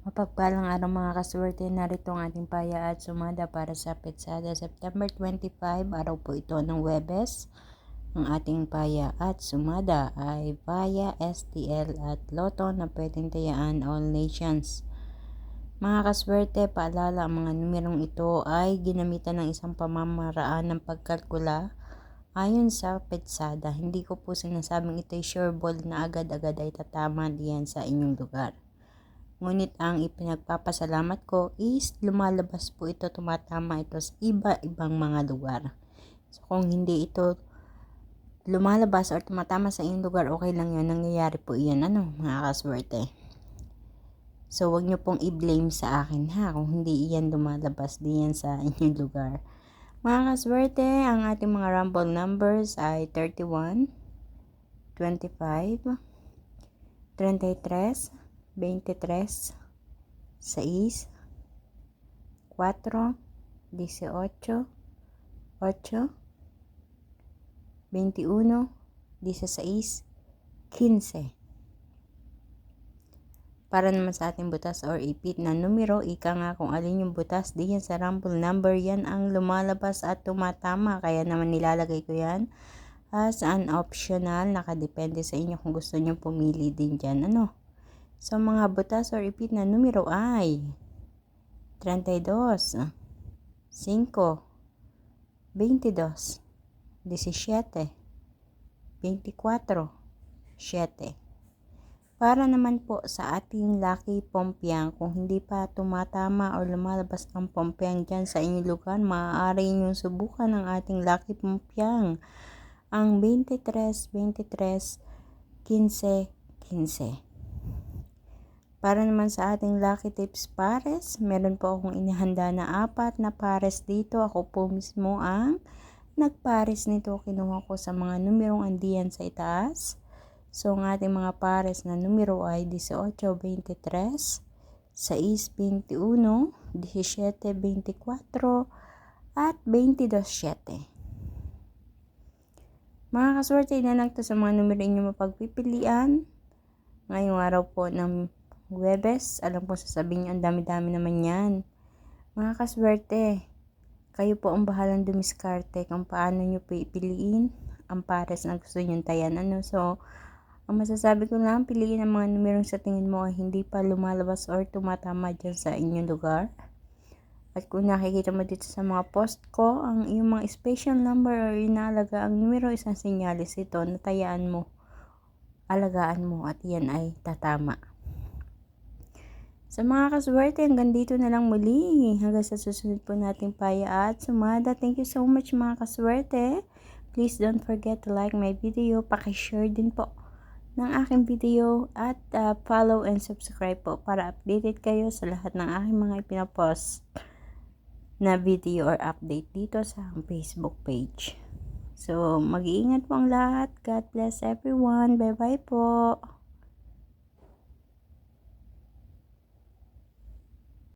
Mapagpalang araw mga kaswerte, narito ang ating paya at sumada para sa Petsada September 25, araw po ito ng Huwebes. Ang ating paya at sumada ay paya, STL at Lotto na pwedeng tayaan all nations. Mga kaswerte, paalala, ang mga numerong ito ay ginamitan ng isang pamamaraan ng pagkalkula ayon sa Petsada. Hindi ko po sinasabing ito ay sure ball na agad-agad ay tatama diyan sa inyong lugar. Ngunit ang ipinagpapasalamat ko is lumalabas po ito, tumatama ito sa iba-ibang mga lugar. So kung hindi ito lumalabas or tumatama sa inyong lugar, okay lang yun, nangyayari po iyan, mga kaswerte. So wag nyo pong i-blame sa akin kung hindi iyan lumalabas diyan sa inyong lugar. Mga kaswerte, ang ating mga rumble numbers ay 31, 25, 33, 23, 6, 4, 18, 8, 21, 16, 15. Para naman sa ating butas or ipit na numero, ika nga kung alin yung butas diyan sa rumble number, yan ang lumalabas at tumatama. Kaya naman nilalagay ko yan as an optional, nakadepende sa inyo kung gusto nyo pumili din dyan. So mga butas or ipit na numero ay 32, 5, 22, 17, 24, 7. Para naman po sa ating lucky pompiang, kung hindi pa tumatama o lumalabas ang pompiang dyan sa inyong lugar, maaari ninyong subukan ang ating lucky pompiang, ang 23, 23, 15, 15. Para naman sa ating lucky tips pares, meron po akong inihanda na 4 na pares dito. Ako po mismo ang nagpares nito. Kinuha ko sa mga numerong andiyan sa itaas. So ang ating mga pares na numero ay 18, 23, 6, 21, 17, 24, at 22, 7. Mga kaswerte, na lang to sa mga numero inyong mapagpipilian. Ngayong araw po ng Huwebes, alam ko sasabihin nyo, ang dami-dami naman yan. Mga kaswerte, kayo po ang bahalang dumiskarte kung paano nyo pipiliin ang pares na gusto nyo tayan. So, ang masasabi ko lang, piliin ang mga numerong sa tingin mo ay hindi pa lumalabas or tumatama dyan sa inyong lugar. At kung nakikita mo dito sa mga post ko, ang iyong mga special number or inaalaga ang numero, isang sinyalis ito na tayaan mo, alagaan mo, at yan ay tatama. Sa mga kaswerte, hanggang dito na lang muli. Hanggang sa susunod po nating paya at sumada. Thank you so much mga kaswerte. Please don't forget to like my video. Pakishare din po ng aking video at follow and subscribe po para updated kayo sa lahat ng aking mga ipinapost na video or update dito sa Facebook page. So, mag-iingat po ang lahat. God bless everyone. Bye-bye po.